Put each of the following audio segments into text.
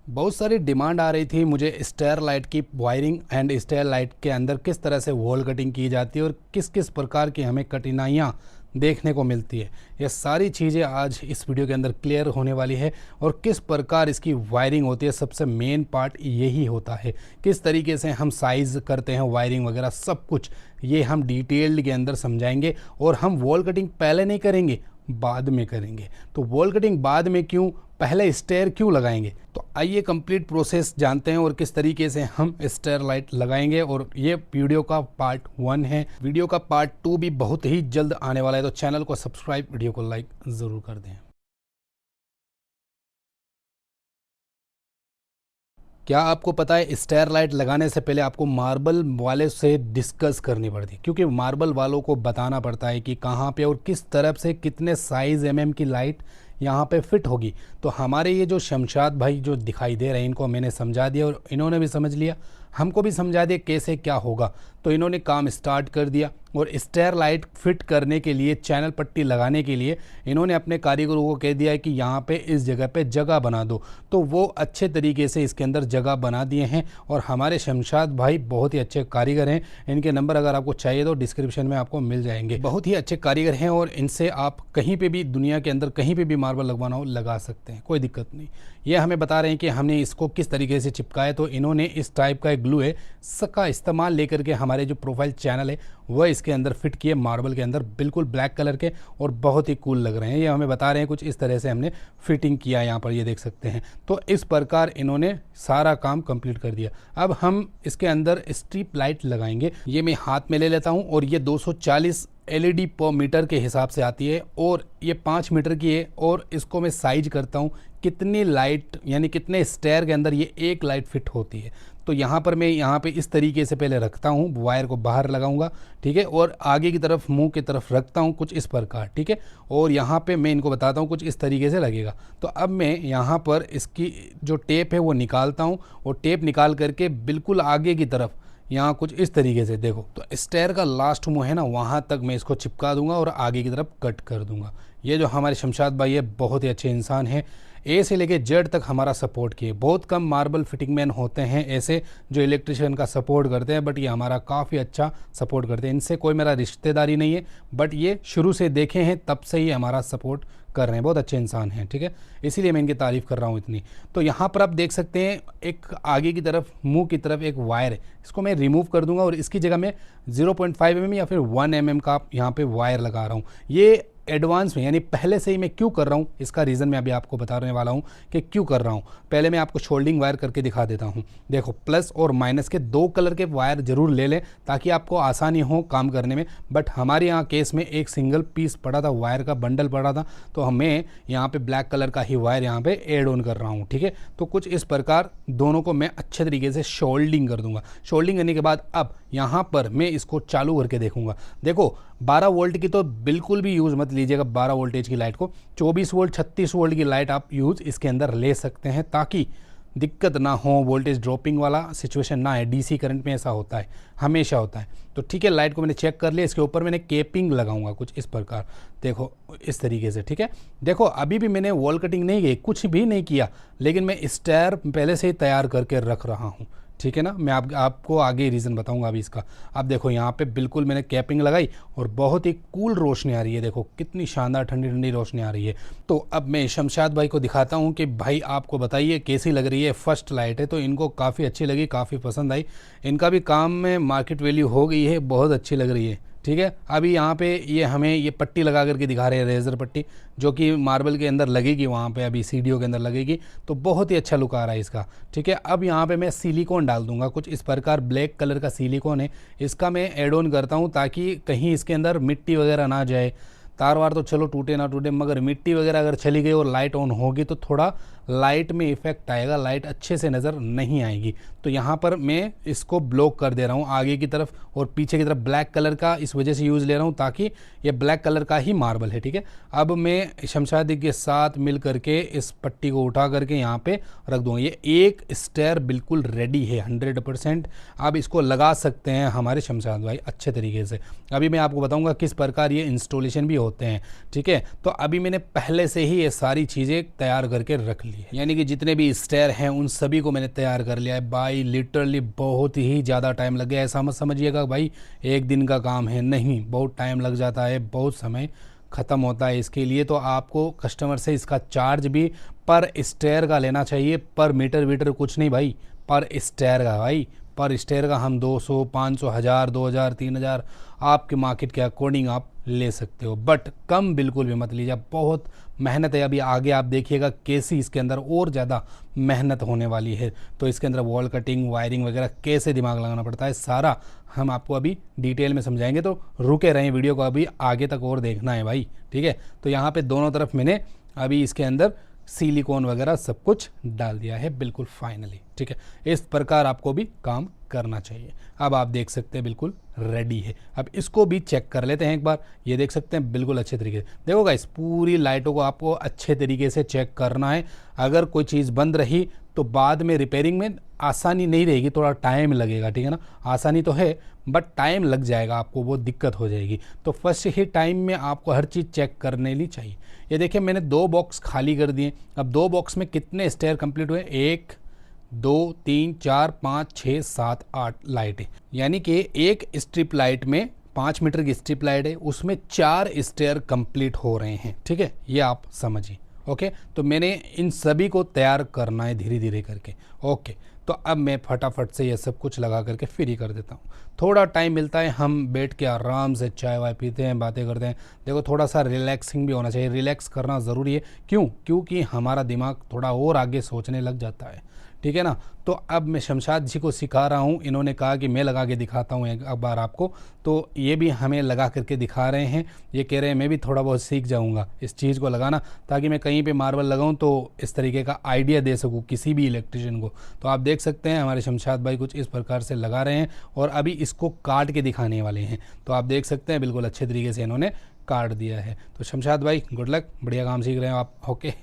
बहुत सारी डिमांड आ रही थी मुझे स्टेयर लाइट की वायरिंग एंड स्टेयर लाइट के अंदर किस तरह से वॉल कटिंग की जाती है और किस किस प्रकार की हमें कठिनाइयाँ देखने को मिलती है। ये सारी चीज़ें आज इस वीडियो के अंदर क्लियर होने वाली है और किस प्रकार इसकी वायरिंग होती है। सबसे मेन पार्ट यही होता है, किस तरीके से हम साइज़ करते हैं वायरिंग वगैरह सब कुछ ये हम डिटेल्ड के अंदर समझाएंगे। और हम वॉल कटिंग पहले नहीं करेंगे, बाद में करेंगे। तो वॉल कटिंग बाद में क्यों, पहले स्टेयर क्यों लगाएंगे? तो आइए कंप्लीट प्रोसेस जानते हैं और किस तरीके से हम स्टेयर लाइट लगाएंगे। और ये वीडियो का पार्ट 1 है, वीडियो का पार्ट 2 भी बहुत ही जल्द आने वाला है। तो चैनल को सब्सक्राइब, वीडियो को लाइक ज़रूर कर दें। क्या आपको पता है स्टेयर लाइट लगाने से पहले आपको मार्बल वाले से डिस्कस करनी पड़ती है, क्योंकि मार्बल वालों को बताना पड़ता है कि कहाँ पे और किस तरफ से कितने साइज़ की लाइट यहाँ पे फिट होगी। तो हमारे ये जो शमशाद भाई जो दिखाई दे रहे हैं इनको मैंने समझा दिया और इन्होंने भी समझ लिया, हमको भी समझा दिया कैसे क्या होगा। तो इन्होंने काम स्टार्ट कर दिया और स्टेयर लाइट फिट करने के लिए, चैनल पट्टी लगाने के लिए इन्होंने अपने कारीगरों को कह दिया है कि यहाँ पे इस जगह पे जगह बना दो। तो वो अच्छे तरीके से इसके अंदर जगह बना दिए हैं और हमारे शमशाद भाई बहुत ही अच्छे कारीगर हैं। इनके नंबर अगर आपको चाहिए तो डिस्क्रिप्शन में आपको मिल जाएंगे। बहुत ही अच्छे कारीगर हैं और इनसे आप कहीं पे भी दुनिया के अंदर कहीं पे भी मार्बल लगवाना हो लगा सकते हैं, कोई दिक्कत नहीं। ये हमें बता रहे हैं कि हमने इसको किस तरीके से चिपकाया। तो इन्होंने इस टाइप का एक ग्लू है इसका इस्तेमाल लेकर के हमारे जो प्रोफाइल चैनल है वह इसके अंदर फिट किए मार्बल के अंदर, बिल्कुल ब्लैक कलर के और बहुत ही कूल लग रहे हैं। ये हमें बता रहे हैं कुछ इस तरह से हमने फिटिंग किया, यहाँ पर ये देख सकते हैं। तो इस प्रकार इन्होंने सारा काम कंप्लीट कर दिया। अब हम इसके अंदर स्ट्रिप लाइट लगाएंगे। ये मैं हाथ में ले लेता हूँ और ये 240 LED पर मीटर के हिसाब से आती है और ये 5 मीटर की है। और इसको मैं साइज करता हूँ कितनी लाइट यानी कितने स्टेयर के अंदर ये एक लाइट फिट होती है। तो यहाँ पर मैं यहाँ पे इस तरीके से पहले रखता हूँ, वायर को बाहर लगाऊंगा, ठीक है, और आगे की तरफ मुंह की तरफ रखता हूँ कुछ इस प्रकार, ठीक है। और यहाँ पे मैं इनको बताता हूँ कुछ इस तरीके से लगेगा। तो अब मैं यहाँ पर इसकी जो टेप है वो निकालता हूँ और टेप निकाल करके बिल्कुल आगे की तरफ यहाँ कुछ इस तरीके से देखो। तो स्टेयर का लास्ट मुंह है ना, वहाँ तक मैं इसको चिपका दूंगा और आगे की तरफ कट कर दूंगा। ये जो हमारे शमशाद भाई है बहुत ही अच्छे इंसान हैं, ए से लेके जेड तक हमारा सपोर्ट किए। बहुत कम मार्बल फिटिंग मैन होते हैं ऐसे जो इलेक्ट्रिशियन का सपोर्ट करते हैं, बट ये हमारा काफ़ी अच्छा सपोर्ट करते हैं। इनसे कोई मेरा रिश्तेदारी नहीं है, बट ये शुरू से देखे हैं तब से ही हमारा सपोर्ट कर रहे हैं। बहुत अच्छे इंसान हैं, ठीक है, इसीलिए मैं इनकी तारीफ़ कर रहा हूँ इतनी। तो यहाँ पर आप देख सकते हैं एक आगे की तरफ मुंह की तरफ एक वायर है, इसको मैं रिमूव कर दूंगा और इसकी जगह मैं 0.5 mm या फिर 1 mm का यहाँ पे वायर लगा रहा हूँ। ये एडवांस में यानी पहले से ही मैं क्यों कर रहा हूँ, इसका रीज़न मैं अभी आपको बताने वाला हूँ कि क्यों कर रहा हूँ। पहले मैं आपको शोल्डिंग वायर करके दिखा देता हूँ। देखो, प्लस और माइनस के 2 कलर के वायर जरूर ले लें ताकि आपको आसानी हो काम करने में। बट हमारे यहाँ केस में एक सिंगल पीस पड़ा था, वायर का बंडल पड़ा था, तो हमें यहाँ पे ब्लैक कलर का ही वायर यहाँ पे एड ऑन कर रहा हूँ, ठीक है। तो कुछ इस प्रकार दोनों को मैं अच्छे तरीके से शोल्डिंग कर दूंगा। शोल्डिंग करने के बाद अब यहाँ पर मैं इसको चालू करके देखूंगा। देखो 12 वोल्ट की तो बिल्कुल भी यूज़ मत लीजिएगा, 12 वोल्टेज की लाइट को 24 वोल्ट 36 वोल्ट की लाइट आप यूज़ इसके अंदर ले सकते हैं ताकि दिक्कत ना हो, वोल्टेज ड्रॉपिंग वाला सिचुएशन ना है। डीसी करंट में ऐसा होता है, हमेशा होता है। तो ठीक है, लाइट को मैंने चेक कर लिया। इसके ऊपर मैंने केपिंग लगाऊंगा कुछ इस प्रकार, देखो इस तरीके से, ठीक है। देखो अभी भी मैंने वॉल कटिंग नहीं की, कुछ भी नहीं किया, लेकिन मैं स्टेयर पहले से ही तैयार करके रख रहा हूँ, ठीक है ना। मैं आपको आगे रीज़न बताऊंगा अभी इसका। अब देखो यहाँ पे बिल्कुल मैंने कैपिंग लगाई और बहुत ही कूल रोशनी आ रही है, देखो कितनी शानदार ठंडी ठंडी रोशनी आ रही है। तो अब मैं शमशाद भाई को दिखाता हूँ कि भाई आपको बताइए कैसी लग रही है। फर्स्ट लाइट है तो इनको काफ़ी अच्छी लगी, काफ़ी पसंद आई। इनका भी काम में मार्केट वैल्यू हो गई है, बहुत अच्छी लग रही है, ठीक है। अभी यहाँ पे ये हमें ये पट्टी लगा करके दिखा रहे हैं, रेजर पट्टी, जो कि मार्बल के अंदर लगेगी, वहाँ पे अभी सीढ़ियों के अंदर लगेगी। तो बहुत ही अच्छा लुक आ रहा है इसका, ठीक है। अब यहाँ पे मैं सिलिकॉन डाल दूंगा कुछ इस प्रकार, ब्लैक कलर का सिलिकॉन है, इसका मैं एड ऑन करता हूँ ताकि कहीं इसके अंदर मिट्टी वगैरह ना जाए। तार वार तो चलो टूटे ना टूटे, मगर मिट्टी वगैरह अगर चली गई और लाइट ऑन होगी तो थोड़ा लाइट में इफेक्ट आएगा, लाइट अच्छे से नज़र नहीं आएगी। तो यहाँ पर मैं इसको ब्लॉक कर दे रहा हूँ आगे की तरफ और पीछे की तरफ। ब्लैक कलर का इस वजह से यूज़ ले रहा हूँ ताकि ये ब्लैक कलर का ही मार्बल है, ठीक है। अब मैं शमशादी के साथ मिल करके इस पट्टी को उठा करके यहाँ पे रख दूँगा। ये एक स्टेयर बिल्कुल रेडी है 100%। आप इसको लगा सकते हैं हमारे शमशाद भाई अच्छे तरीके से। अभी मैं आपको बताऊँगा किस प्रकार ये इंस्टॉलेशन भी होते हैं, ठीक है। तो अभी मैंने पहले से ही ये सारी चीज़ें तैयार करके रख ली ली है, यानी कि जितने भी स्टेयर हैं उन सभी को मैंने तैयार कर लिया है भाई। लिटरली बहुत ही ज़्यादा टाइम लग गया। ऐसा मत समझिएगा भाई एक दिन का काम है, नहीं, बहुत टाइम लग जाता है, बहुत समय ख़त्म होता है इसके लिए। तो आपको कस्टमर से इसका चार्ज भी पर स्टेयर का लेना चाहिए, पर मीटर वीटर कुछ नहीं भाई, पर स्टेयर का भाई। पर स्टेयर का हम 200, 500, 1000, 2000, 3000 आपके मार्केट के अकॉर्डिंग आप ले सकते हो, बट कम बिल्कुल भी मत लीजिए। बहुत मेहनत है, अभी आगे आप देखिएगा कैसी इसके अंदर और ज़्यादा मेहनत होने वाली है। तो इसके अंदर वॉल कटिंग, वायरिंग वगैरह कैसे दिमाग लगाना पड़ता है सारा हम आपको अभी डिटेल में समझाएंगे। तो रुके रहें, वीडियो को अभी आगे तक और देखना है भाई, ठीक है। तो यहाँ पे दोनों तरफ मैंने अभी इसके अंदर सिलिकॉन वगैरह सब कुछ डाल दिया है बिल्कुल फाइनली, ठीक है। इस प्रकार आपको भी काम करना चाहिए। अब आप देख सकते हैं बिल्कुल रेडी है। अब इसको भी चेक कर लेते हैं एक बार। ये देख सकते हैं बिल्कुल अच्छे तरीके से। देखो गाइस, पूरी लाइटों को आपको अच्छे तरीके से चेक करना है। अगर कोई चीज़ बंद रही तो बाद में रिपेयरिंग में आसानी नहीं रहेगी, थोड़ा टाइम लगेगा, ठीक है ना। आसानी तो है बट टाइम लग जाएगा, आपको वो दिक्कत हो जाएगी। तो फर्स्ट ही टाइम में आपको हर चीज़ चेक करने ली चाहिए। ये देखिए मैंने 2 बॉक्स खाली कर दिए। अब 2 बॉक्स में कितने स्टेयर कंप्लीट हुए? 1 2 3 4 5 6 7 8 लाइटें, यानी कि एक स्ट्रिप लाइट में 5 मीटर की स्ट्रिप लाइट है, उसमें 4 स्टेयर कंप्लीट हो रहे हैं, ठीक है। ये आप समझिए, ओके। तो मैंने इन सभी को तैयार करना है धीरे धीरे करके, ओके। तो अब मैं फटाफट से ये सब कुछ लगा करके फ्री कर देता हूँ। थोड़ा टाइम मिलता है, हम बैठ के आराम से चाय वाय पीते हैं, बातें करते हैं। देखो थोड़ा सा रिलैक्सिंग भी होना चाहिए, रिलैक्स करना ज़रूरी है। क्यों? क्योंकि हमारा दिमाग थोड़ा और आगे सोचने लग जाता है, ठीक है ना। तो अब मैं शमशाद जी को सिखा रहा हूँ, इन्होंने कहा कि मैं लगा के दिखाता हूँ एक बार आपको, तो ये भी हमें लगा करके दिखा रहे हैं। ये कह रहे हैं मैं भी थोड़ा बहुत सीख जाऊँगा इस चीज़ को लगाना, ताकि मैं कहीं पे मार्बल लगाऊँ तो इस तरीके का आइडिया दे सकूँ किसी भी इलेक्ट्रिशियन को। तो आप देख सकते हैं हमारे शमशाद भाई कुछ इस प्रकार से लगा रहे हैं और अभी इसको काट के दिखाने वाले हैं। तो आप देख सकते हैं बिल्कुल अच्छे तरीके से इन्होंने काट दिया है। तो शमशाद भाई गुड लक, बढ़िया काम सीख रहे हो आप, ओके।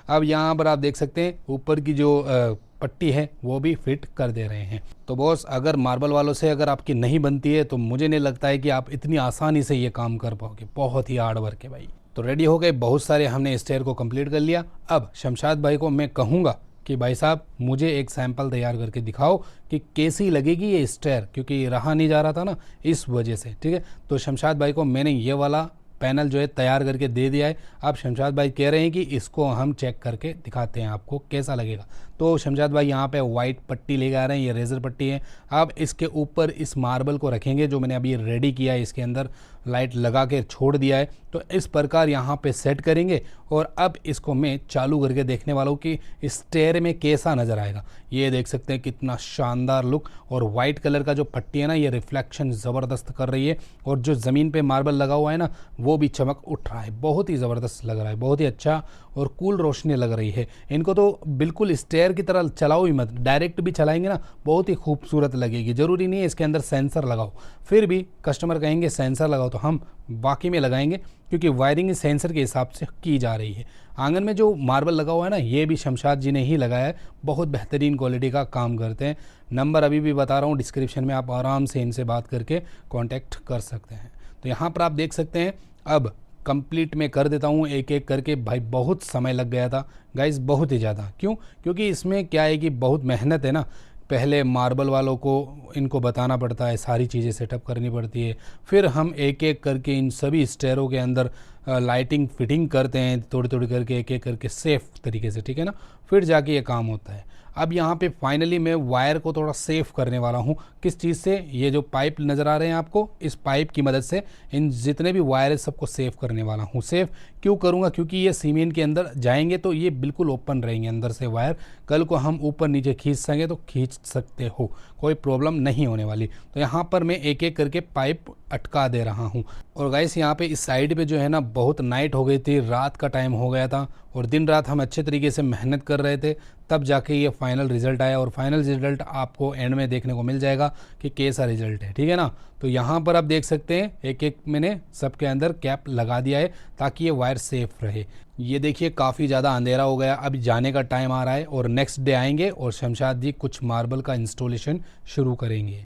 अब यहाँ पर आप देख सकते हैं ऊपर की जो पट्टी है वो भी फिट कर दे रहे हैं। तो बॉस, अगर मार्बल वालों से अगर आपकी नहीं बनती है तो मुझे नहीं लगता है कि आप इतनी आसानी से ये काम कर पाओगे, बहुत ही हार्ड वर्क है भाई। तो रेडी हो गए, बहुत सारे हमने स्टेयर को कंप्लीट कर लिया। अब शमशाद भाई को मैं कहूँगा कि भाई साहब मुझे एक सैंपल तैयार करके दिखाओ कि कैसी लगेगी ये स्टेयर, क्योंकि ये रहा नहीं जा रहा था ना इस वजह से, ठीक है। तो शमशाद भाई को मैंने ये वाला पैनल जो है तैयार करके दे दिया है। अब शमशाद भाई कह रहे हैं कि इसको हम चेक करके दिखाते हैं आपको कैसा लगेगा। तो शमशाद भाई यहाँ पे वाइट पट्टी लेके आ रहे हैं, ये रेजर पट्टी है। अब इसके ऊपर इस मार्बल को रखेंगे जो मैंने अभी रेडी किया है, इसके अंदर लाइट लगा के छोड़ दिया है। तो इस प्रकार यहाँ पे सेट करेंगे और अब इसको मैं चालू करके देखने वाला हूँ कि स्टेयर में कैसा नज़र आएगा। ये देख सकते हैं कितना शानदार लुक, और वाइट कलर का जो पट्टी है ना ये रिफ्लेक्शन ज़बरदस्त कर रही है, और जो ज़मीन पे मार्बल लगा हुआ है ना वो भी चमक उठ रहा है, बहुत ही ज़बरदस्त लग रहा है, बहुत ही अच्छा और कूल रोशनी लग रही है। इनको तो बिल्कुल स्टेयर की तरह चलाओ ही मत, डायरेक्ट भी चलाएंगे ना बहुत ही खूबसूरत लगेगी। ज़रूरी नहीं है इसके अंदर सेंसर लगाओ, फिर भी कस्टमर कहेंगे सेंसर लगाओ तो हम बाकी में लगाएंगे, क्योंकि वायरिंग सेंसर के हिसाब से की जा रही है। आंगन में जो मार्बल लगा हुआ है ना ये भी शमशाद जी ने ही लगाया है, बहुत बेहतरीन क्वालिटी का काम करते हैं। नंबर अभी भी बता रहा हूँ डिस्क्रिप्शन में, आप आराम से इनसे बात करके कांटेक्ट कर सकते हैं। तो यहाँ पर आप देख सकते हैं अब कंप्लीट में कर देता हूँ एक एक करके। भाई बहुत समय लग गया था गाइस, बहुत ही ज़्यादा। क्यों? क्योंकि इसमें क्या है कि बहुत मेहनत है ना, पहले मार्बल वालों को इनको बताना पड़ता है, सारी चीज़ें सेटअप करनी पड़ती है, फिर हम एक एक करके इन सभी स्टेयरों के अंदर लाइटिंग फिटिंग करते हैं थोड़ी थोड़ी करके, एक एक करके सेफ तरीके से, ठीक है ना, फिर जाके ये काम होता है। अब यहाँ पे फाइनली मैं वायर को थोड़ा सेफ करने वाला हूँ। किस चीज़ से? ये जो पाइप नज़र आ रहे हैं आपको, इस पाइप की मदद से इन जितने भी वायर है सबको सेफ करने वाला हूँ। सेफ क्यों करूँगा? क्योंकि ये सीमेंट के अंदर जाएंगे तो ये बिल्कुल ओपन रहेंगे अंदर से वायर, कल को हम ऊपर नीचे खींच सकें तो खींच सकते हो, कोई प्रॉब्लम नहीं होने वाली। तो यहाँ पर मैं एक एक करके पाइप अटका दे रहा हूँ। और गाइस यहाँ पे इस साइड पे जो है ना बहुत नाइट हो गई थी, रात का टाइम हो गया था, और दिन रात हम अच्छे तरीके से मेहनत कर रहे थे, तब जाके ये फाइनल रिज़ल्ट आया। और फाइनल रिज़ल्ट आपको एंड में देखने को मिल जाएगा कि कैसा रिज़ल्ट है, ठीक है ना। तो यहाँ पर आप देख सकते हैं एक एक मैंने सबके अंदर कैप लगा दिया है ताकि ये वायर सेफ रहे। ये देखिए काफ़ी ज़्यादा अंधेरा हो गया, अब जाने का टाइम आ रहा है और नेक्स्ट डे आएंगे और शमशाद जी कुछ मार्बल का इंस्टॉलेशन शुरू करेंगे।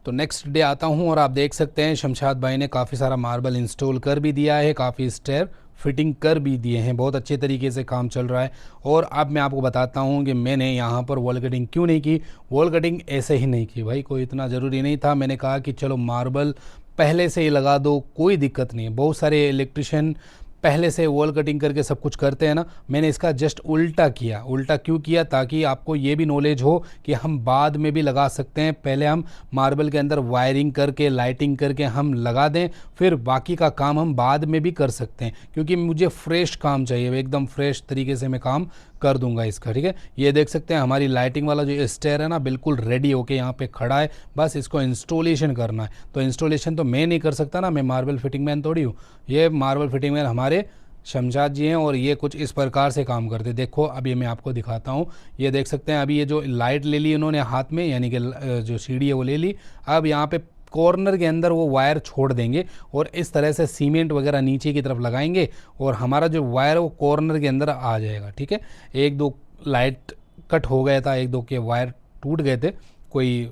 तो नेक्स्ट डे आता हूँ और आप देख सकते हैं शमशाद भाई ने काफ़ी सारा मार्बल इंस्टॉल कर भी दिया है, काफ़ी स्टेयर फिटिंग कर भी दिए हैं, बहुत अच्छे तरीके से काम चल रहा है। और अब मैं आपको बताता हूँ कि मैंने यहाँ पर वॉल कटिंग क्यों नहीं की। वॉल कटिंग ऐसे ही नहीं की भाई, कोई इतना ज़रूरी नहीं था। मैंने कहा कि चलो मार्बल पहले से ही लगा दो, कोई दिक्कत नहीं है। बहुत सारे इलेक्ट्रिशियन पहले से वॉल कटिंग करके सब कुछ करते हैं ना, मैंने इसका जस्ट उल्टा किया। उल्टा क्यों किया? ताकि आपको ये भी नॉलेज हो कि हम बाद में भी लगा सकते हैं। पहले हम मार्बल के अंदर वायरिंग करके लाइटिंग करके हम लगा दें, फिर बाकी का काम हम बाद में भी कर सकते हैं। क्योंकि मुझे फ्रेश काम चाहिए, एकदम फ्रेश तरीके से मैं काम कर दूंगा इसका, ठीक है। ये देख सकते हैं हमारी लाइटिंग वाला जो स्टेयर है ना, बिल्कुल रेडी होके यहाँ पे खड़ा है, बस इसको इंस्टॉलेशन करना है। तो इंस्टॉलेशन तो मैं नहीं कर सकता ना, मैं मार्बल फिटिंग मैन थोड़ी हूँ। ये मार्बल फिटिंग मैन हमारे शमशाद जी हैं और ये कुछ इस प्रकार से काम करते। देखो अभी मैं आपको दिखाता हूँ। ये देख सकते हैं अभी ये जो लाइट ले ली इन्होंने हाथ में, यानी कि जो सीढ़ी है वो ले ली। अब यहाँ पे कॉर्नर के अंदर वो वायर छोड़ देंगे और इस तरह से सीमेंट वगैरह नीचे की तरफ लगाएंगे और हमारा जो वायर है वो कॉर्नर के अंदर आ जाएगा, ठीक है। एक दो लाइट कट हो गया था, एक दो के वायर टूट गए थे, कोई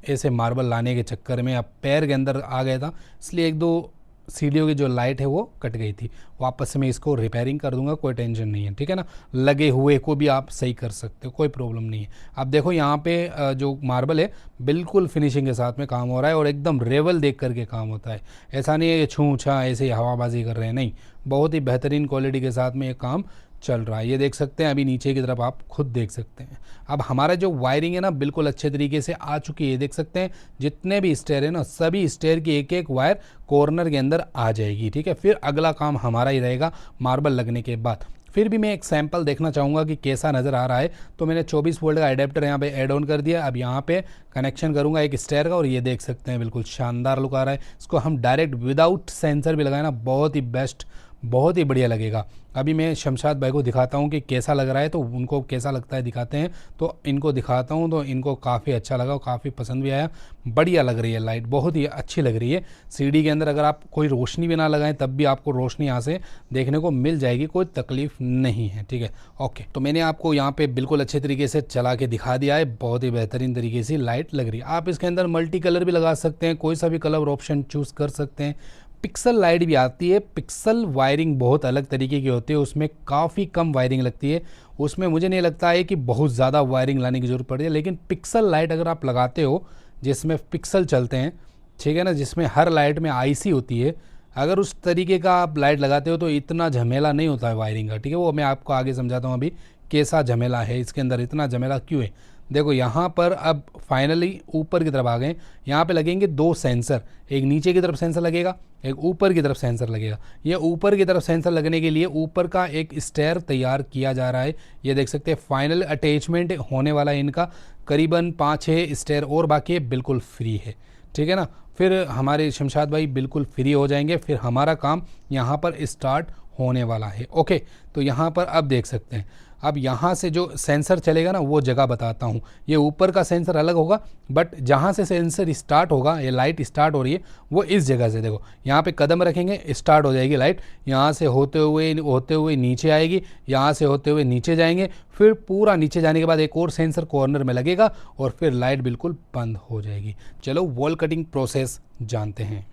ऐसे मार्बल लाने के चक्कर में, अब पैर के अंदर आ गया था, इसलिए एक दो सीढ़ियों की जो लाइट है वो कट गई थी। वापस से मैं इसको रिपेयरिंग कर दूंगा, कोई टेंशन नहीं है, ठीक है ना। लगे हुए को भी आप सही कर सकते हो, कोई प्रॉब्लम नहीं है। अब देखो यहाँ पे जो मार्बल है बिल्कुल फिनिशिंग के साथ में काम हो रहा है और एकदम रेवल देख करके काम होता है। ऐसा नहीं है कि छूँ छा ऐसे ही हवाबाजी कर रहे हैं, नहीं, बहुत ही बेहतरीन क्वालिटी के साथ में ये काम चल रहा है। ये देख सकते हैं, अभी नीचे की तरफ आप खुद देख सकते हैं। अब हमारा जो वायरिंग है ना बिल्कुल अच्छे तरीके से आ चुकी है। देख सकते हैं जितने भी स्टेयर है ना, सभी स्टेयर की एक एक वायर कॉर्नर के अंदर आ जाएगी, ठीक है। फिर अगला काम हमारा ही रहेगा मार्बल लगने के बाद। फिर भी मैं एक सैंपल देखना चाहूँगा कि कैसा नज़र आ रहा है। तो मैंने 24 वोल्ट का एडेप्टर यहाँ पे ऐड ऑन कर दिया। अब यहाँ पे कनेक्शन करूँगा एक स्टेयर का और ये देख सकते हैं बिल्कुल शानदार लुक आ रहा है। इसको हम डायरेक्ट विदाउट सेंसर भी लगाए ना, बहुत ही बेस्ट, बहुत ही बढ़िया लगेगा। अभी मैं शमशाद भाई को दिखाता हूँ कि कैसा लग रहा है, तो उनको कैसा लगता है दिखाते हैं। तो इनको दिखाता हूँ तो इनको काफ़ी अच्छा लगा और काफ़ी पसंद भी आया। बढ़िया लग रही है लाइट, बहुत ही अच्छी लग रही है। सीढ़ी के अंदर अगर आप कोई रोशनी भी ना लगाएं तब भी आपको रोशनी यहाँ से देखने को मिल जाएगी, कोई तकलीफ नहीं है, ठीक है। ओके, तो मैंने आपको यहाँ पे बिल्कुल अच्छे तरीके से चला के दिखा दिया है। बहुत ही बेहतरीन तरीके से लाइट लग रही है। आप इसके अंदर मल्टी कलर भी लगा सकते हैं, कोई सा भी कलर ऑप्शन चूज़ कर सकते हैं। पिक्सल लाइट भी आती है। पिक्सल वायरिंग बहुत अलग तरीके की होती है, उसमें काफ़ी कम वायरिंग लगती है। उसमें मुझे नहीं लगता है कि बहुत ज़्यादा वायरिंग लाने की ज़रूरत पड़ती है। लेकिन पिक्सल लाइट अगर आप लगाते हो जिसमें पिक्सल चलते हैं, ठीक है ना, जिसमें हर लाइट में आईसी होती है, अगर उस तरीके का आप लाइट लगाते हो तो इतना झमेला नहीं होता है वायरिंग का, ठीक है। वो मैं आपको आगे समझाता हूँ अभी कैसा झमेला है इसके अंदर, इतना झमेला क्यों है। देखो यहाँ पर अब फाइनली ऊपर की तरफ आ गए। यहाँ पे लगेंगे दो सेंसर, एक नीचे की तरफ सेंसर लगेगा, एक ऊपर की तरफ सेंसर लगेगा। ये ऊपर की तरफ सेंसर लगने के लिए ऊपर का एक स्टेयर तैयार किया जा रहा है। ये देख सकते हैं फाइनल अटैचमेंट होने वाला है इनका। करीबन 5-6 स्टेयर और बाकी है, बिल्कुल फ्री है, ठीक है ना। फिर हमारे शमशाद भाई बिल्कुल फ्री हो जाएंगे, फिर हमारा काम यहाँ पर स्टार्ट होने वाला है। ओके, तो यहाँ पर अब देख सकते हैं, अब यहाँ से जो सेंसर चलेगा ना वो जगह बताता हूँ। ये ऊपर का सेंसर अलग होगा, बट जहाँ से सेंसर स्टार्ट होगा, ये लाइट स्टार्ट हो रही है वो इस जगह से। देखो यहाँ पे कदम रखेंगे, स्टार्ट हो जाएगी लाइट। यहाँ से होते हुए नीचे आएगी, यहाँ से होते हुए नीचे जाएंगे, फिर पूरा नीचे जाने के बाद एक और सेंसर कॉर्नर में लगेगा और फिर लाइट बिल्कुल बंद हो जाएगी। चलो वॉल कटिंग प्रोसेस जानते हैं।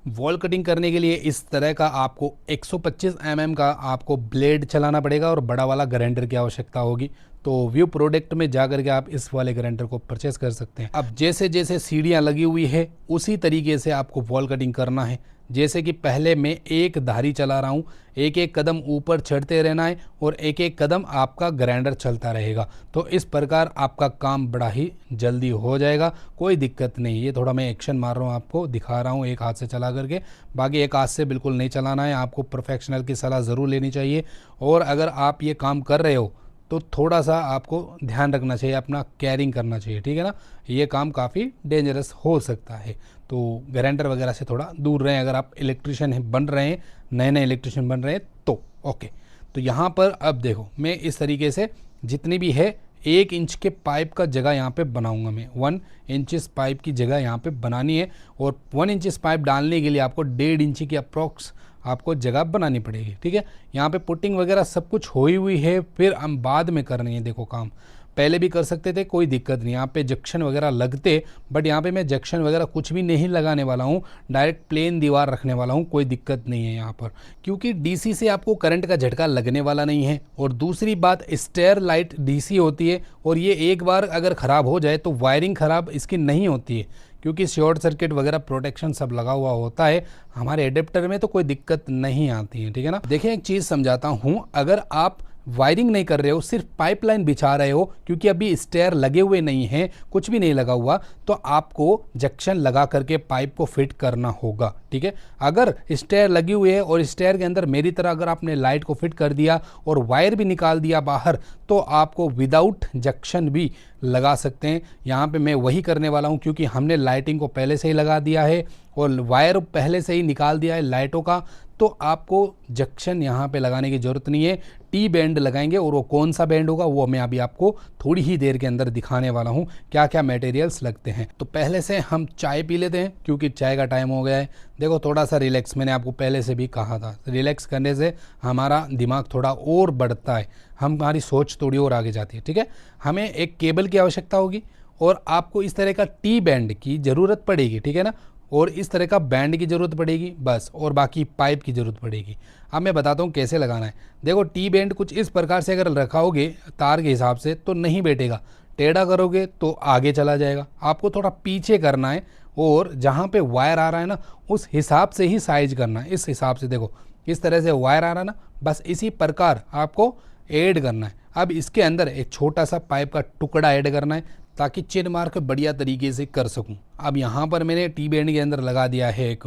वॉल कटिंग करने के लिए इस तरह का आपको 125 mm का आपको ब्लेड चलाना पड़ेगा और बड़ा वाला ग्राइंडर की आवश्यकता होगी। तो व्यू प्रोडक्ट में जा करके आप इस वाले ग्राइंडर को परचेस कर सकते हैं। अब जैसे जैसे सीढ़ियाँ लगी हुई है उसी तरीके से आपको वॉल कटिंग करना है। जैसे कि पहले मैं एक धारी चला रहा हूँ, एक एक कदम ऊपर चढ़ते रहना है और एक एक कदम आपका ग्राइंडर चलता रहेगा। तो इस प्रकार आपका काम बड़ा ही जल्दी हो जाएगा, कोई दिक्कत नहीं। ये थोड़ा मैं एक्शन मार रहा हूँ, आपको दिखा रहा हूँ एक हाथ से चला करके, बाकी एक हाथ से बिल्कुल नहीं चलाना है। आपको प्रोफेशनल की सलाह ज़रूर लेनी चाहिए। और अगर आप ये काम कर रहे हो तो थोड़ा सा आपको ध्यान रखना चाहिए, अपना केयरिंग करना चाहिए, ठीक है ना। ये काम काफ़ी डेंजरस हो सकता है, तो ग्राइंडर वगैरह से थोड़ा दूर रहें अगर आप इलेक्ट्रिशियन बन रहे हैं, नए नए इलेक्ट्रिशियन बन रहे हैं तो। ओके, तो यहाँ पर अब देखो मैं इस तरीके से जितनी भी है 1 इंच के पाइप का जगह यहाँ पे बनाऊंगा मैं। 1 इंच पाइप की जगह यहाँ पे बनानी है और 1 इंच पाइप डालने के लिए आपको 1.5 इंच की अप्रॉक्स आपको जगह बनानी पड़ेगी, ठीक है। यहाँ पे पुटिंग वगैरह सब कुछ हुई है, फिर हम बाद में करनी है। देखो काम पहले भी कर सकते थे, कोई दिक्कत नहीं, यहाँ पे जंक्शन वगैरह लगते, बट यहाँ पे मैं जंक्शन वगैरह कुछ भी नहीं लगाने वाला हूँ, डायरेक्ट प्लेन दीवार रखने वाला हूँ, कोई दिक्कत नहीं है यहाँ पर, क्योंकि डीसी से आपको करंट का झटका लगने वाला नहीं है। और दूसरी बात, स्टेयर लाइट डीसी होती है और ये एक बार अगर ख़राब हो जाए तो वायरिंग ख़राब इसकी नहीं होती है, क्योंकि शॉर्ट सर्किट वगैरह प्रोटेक्शन सब लगा हुआ होता है। हमारे एडेप्टर में तो कोई दिक्कत नहीं आती है, ठीक है ना। देखिए एक चीज़ समझाता हूँ, अगर आप वायरिंग नहीं कर रहे हो, सिर्फ पाइपलाइन बिछा रहे हो, क्योंकि अभी स्टेयर लगे हुए नहीं हैं, कुछ भी नहीं लगा हुआ, तो आपको जंक्शन लगा करके पाइप को फिट करना होगा, ठीक है। अगर स्टेयर लगी हुई है और स्टेयर के अंदर मेरी तरह अगर आपने लाइट को फिट कर दिया और वायर भी निकाल दिया बाहर, तो आपको विदाउट जंक्शन भी लगा सकते हैं। यहाँ पे मैं वही करने वाला हूँ, क्योंकि हमने लाइटिंग को पहले से ही लगा दिया है और वायर पहले से ही निकाल दिया है लाइटों का, तो आपको जंक्शन यहाँ पे लगाने की ज़रूरत नहीं है। टी बैंड लगाएंगे, और वो कौन सा बैंड होगा वो मैं अभी आपको थोड़ी ही देर के अंदर दिखाने वाला हूँ, क्या क्या मटेरियल्स लगते हैं। तो पहले से हम चाय पी लेते हैं, क्योंकि चाय का टाइम हो गया है। देखो थोड़ा सा रिलैक्स, मैंने आपको पहले से भी कहा था, रिलैक्स करने से हमारा दिमाग थोड़ा और बढ़ता है, हमारी सोच थोड़ी और आगे जाती है, ठीक है। हमें एक केबल की आवश्यकता होगी और आपको इस तरह का टी बैंड की ज़रूरत पड़ेगी, ठीक है ना, और इस तरह का बैंड की ज़रूरत पड़ेगी बस, और बाकी पाइप की ज़रूरत पड़ेगी। अब मैं बताता हूँ कैसे लगाना है। देखो टी बैंड कुछ इस प्रकार से अगर रखाओगे तार के हिसाब से तो नहीं बैठेगा, टेढ़ा करोगे तो आगे चला जाएगा, आपको थोड़ा पीछे करना है, और जहाँ पे वायर आ रहा है ना उस हिसाब से ही साइज करना है। इस हिसाब से देखो इस तरह से वायर आ रहा है ना, बस इसी प्रकार आपको ऐड करना है। अब इसके अंदर एक छोटा सा पाइप का टुकड़ा ऐड करना है, ताकि चिन मार्क बढ़िया तरीके से कर सकूं। अब यहाँ पर मैंने टी बैंड के अंदर लगा दिया है एक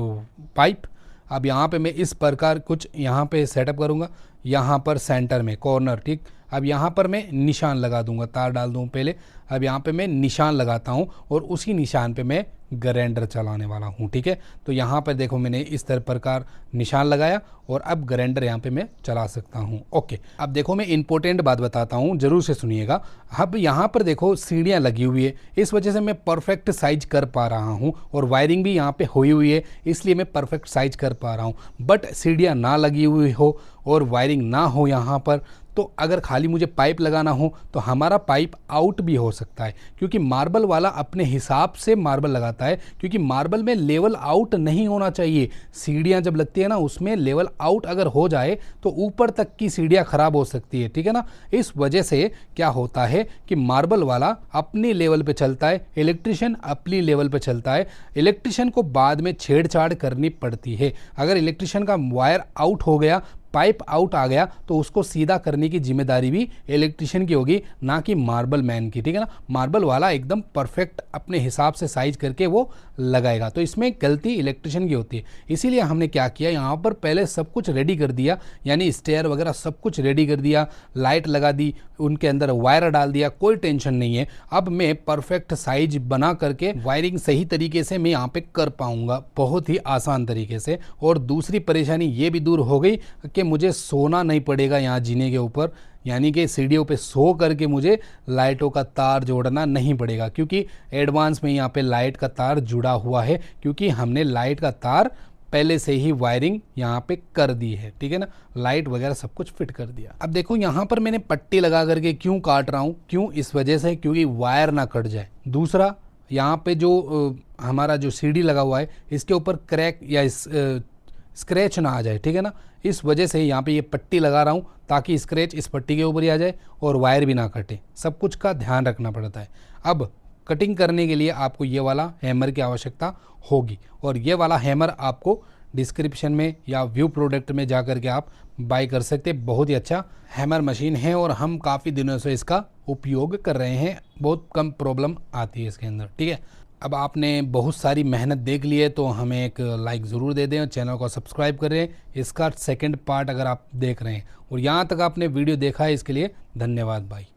पाइप। अब यहाँ पे मैं इस प्रकार कुछ यहाँ पे सेटअप करूँगा, यहाँ पर सेंटर में कॉर्नर, ठीक। अब यहाँ पर मैं निशान लगा दूंगा, तार डाल दूँ पहले। अब यहाँ पे मैं निशान लगाता हूँ और उसी निशान पे मैं ग्राइंडर चलाने वाला हूँ, ठीक है। तो यहाँ पर देखो मैंने इस तरह प्रकार निशान लगाया और अब ग्राइंडर यहाँ पे मैं चला सकता हूँ। ओके, अब देखो मैं इंपॉर्टेंट बात बताता हूँ, जरूर से सुनिएगा। अब यहाँ पर देखो सीढ़ियाँ लगी हुई है, इस वजह से मैं परफेक्ट साइज कर पा रहा हूँ, और वायरिंग भी यहाँ पे हुई हुई है, इसलिए मैं परफेक्ट साइज कर पा रहा हूँ। बट सीढ़ियाँ ना लगी हुई हो और वायरिंग ना हो यहाँ पर, तो अगर खाली मुझे पाइप लगाना हो तो हमारा पाइप आउट भी हो सकता है, क्योंकि मार्बल वाला अपने हिसाब से मार्बल लगाता है, क्योंकि मार्बल में लेवल आउट नहीं होना चाहिए। सीढ़ियाँ जब लगती है ना उसमें लेवल आउट अगर हो जाए तो ऊपर तक की सीढ़ियाँ खराब हो सकती है, ठीक है ना। इस वजह से क्या होता है कि मार्बल वाला अपनी लेवल पे चलता है, इलेक्ट्रिशियन अपनी लेवल पे चलता है। इलेक्ट्रिशियन को बाद में छेड़छाड़ करनी पड़ती है। अगर इलेक्ट्रिशियन का वायर आउट हो गया, पाइप आउट आ गया, तो उसको सीधा करने की जिम्मेदारी भी इलेक्ट्रिशियन की होगी, ना कि मार्बल मैन की, ठीक है ना। मार्बल वाला एकदम परफेक्ट अपने हिसाब से साइज करके वो लगाएगा, तो इसमें गलती इलेक्ट्रिशियन की होती है। इसीलिए हमने क्या किया, यहाँ पर पहले सब कुछ रेडी कर दिया, यानी स्टेयर वगैरह सब कुछ रेडी कर दिया, लाइट लगा दी, उनके अंदर वायर डाल दिया, कोई टेंशन नहीं है। अब मैं परफेक्ट साइज बना करके वायरिंग सही तरीके से मैं यहाँ पे कर पाऊंगा, बहुत ही आसान तरीके से। और दूसरी परेशानी ये भी दूर हो गई कि मुझे सोना नहीं पड़ेगा यहाँ जीने के ऊपर, यानी कि सीढ़ियों पे सो करके मुझे लाइटों का तार जोड़ना नहीं पड़ेगा, क्योंकि एडवांस में यहाँ पे लाइट का तार जुड़ा हुआ है, क्योंकि हमने लाइट का तार पहले से ही वायरिंग यहाँ पे कर दी है, ठीक है ना। लाइट वगैरह सब कुछ फिट कर दिया। अब देखो यहाँ पर मैंने पट्टी लगा करके क्यों काट रहा हूँ, क्यों, इस वजह से क्योंकि वायर ना कट जाए। दूसरा, यहाँ पे जो हमारा जो सीढ़ी लगा हुआ है इसके ऊपर क्रैक या स्क्रैच ना आ जाए, ठीक है ना। इस वजह से यहाँ पे ये पट्टी लगा रहा हूँ, ताकि स्क्रैच इस पट्टी के ऊपर ही आ जाए और वायर भी ना कटे। सब कुछ का ध्यान रखना पड़ता है। अब कटिंग करने के लिए आपको ये वाला हैमर की आवश्यकता होगी, और ये वाला हैमर आपको डिस्क्रिप्शन में या व्यू प्रोडक्ट में जा कर के आप बाय कर सकते हैं। बहुत ही अच्छा हैमर मशीन है और हम काफ़ी दिनों से इसका उपयोग कर रहे हैं, बहुत कम प्रॉब्लम आती है इसके अंदर, ठीक है। अब आपने बहुत सारी मेहनत देख ली है, तो हमें एक लाइक ज़रूर दे दें और चैनल को सब्सक्राइब करें। इसका सेकंड पार्ट अगर आप देख रहे हैं और यहाँ तक आपने वीडियो देखा है, इसके लिए धन्यवाद भाई।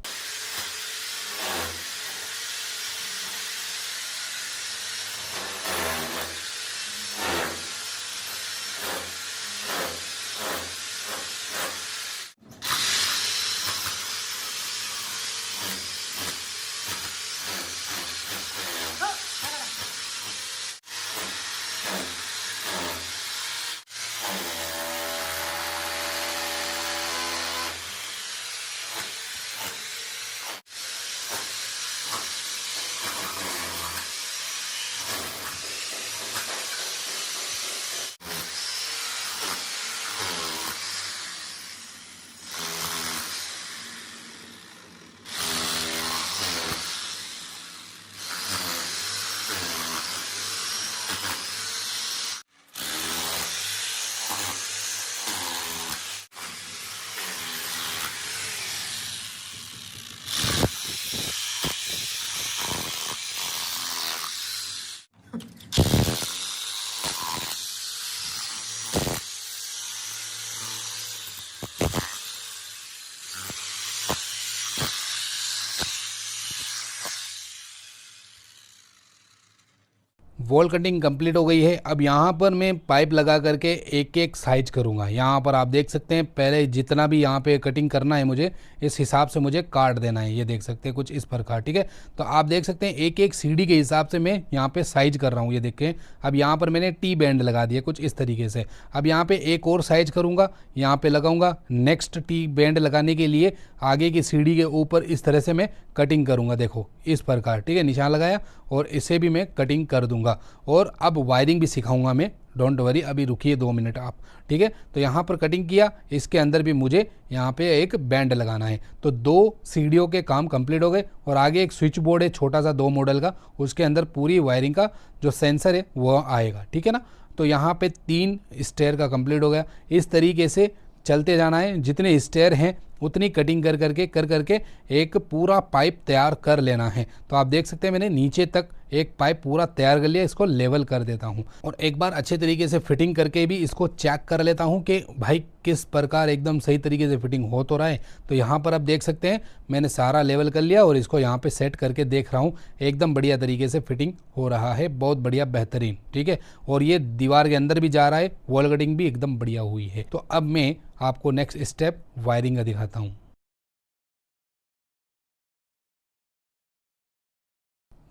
वॉल कटिंग कंप्लीट हो गई है। अब यहाँ पर मैं पाइप लगा करके एक एक साइज करूँगा। यहाँ पर आप देख सकते हैं, पहले जितना भी यहाँ पे कटिंग करना है मुझे, इस हिसाब से मुझे काट देना है। ये देख सकते हैं कुछ इस प्रकार, ठीक है। तो आप देख सकते हैं एक एक सीढ़ी के हिसाब से मैं यहाँ पे साइज कर रहा हूँ। ये देखें, अब यहाँ पर मैंने टी बैंड लगा दिया कुछ इस तरीके से। अब यहाँ पे एक और साइज करूँगा, यहाँ पे लगाऊंगा। नेक्स्ट टी बैंड लगाने के लिए आगे की सीढ़ी के ऊपर इस तरह से मैं कटिंग करूँगा, देखो इस प्रकार, ठीक है। निशान लगाया और इसे भी मैं कटिंग कर दूंगा। और अब वायरिंग भी सिखाऊंगा मैं, डोंट वरी, अभी रुकिए 2 मिनट आप, ठीक है। तो यहाँ पर कटिंग किया, इसके अंदर भी मुझे यहाँ पे एक बैंड लगाना है। तो 2 सीढ़ियों के काम कंप्लीट हो गए और आगे एक स्विच बोर्ड है छोटा सा 2 मॉडल का, उसके अंदर पूरी वायरिंग का जो सेंसर है वो आएगा, ठीक है ना। तो यहाँ पे 3 स्टेयर का कंप्लीट हो गया। इस तरीके से चलते जाना है, जितने स्टेयर हैं उतनी कटिंग कर करके एक पूरा पाइप तैयार कर लेना है। तो आप देख सकते हैं मैंने नीचे तक एक पाइप पूरा तैयार कर लिया। इसको लेवल कर देता हूं और एक बार अच्छे तरीके से फिटिंग करके भी इसको चेक कर लेता हूं कि भाई किस प्रकार एकदम सही तरीके से फिटिंग हो तो रहा है। तो यहाँ पर आप देख सकते हैं मैंने सारा लेवल कर लिया और इसको यहाँ पे सेट करके देख रहा हूँ, एकदम बढ़िया तरीके से फिटिंग हो रहा है, बहुत बढ़िया बेहतरीन, ठीक है। और ये दीवार के अंदर भी जा रहा है, वॉल कटिंग भी एकदम बढ़िया हुई है। तो अब मैं आपको नेक्स्ट स्टेप वायरिंग का दिखाता हूँ।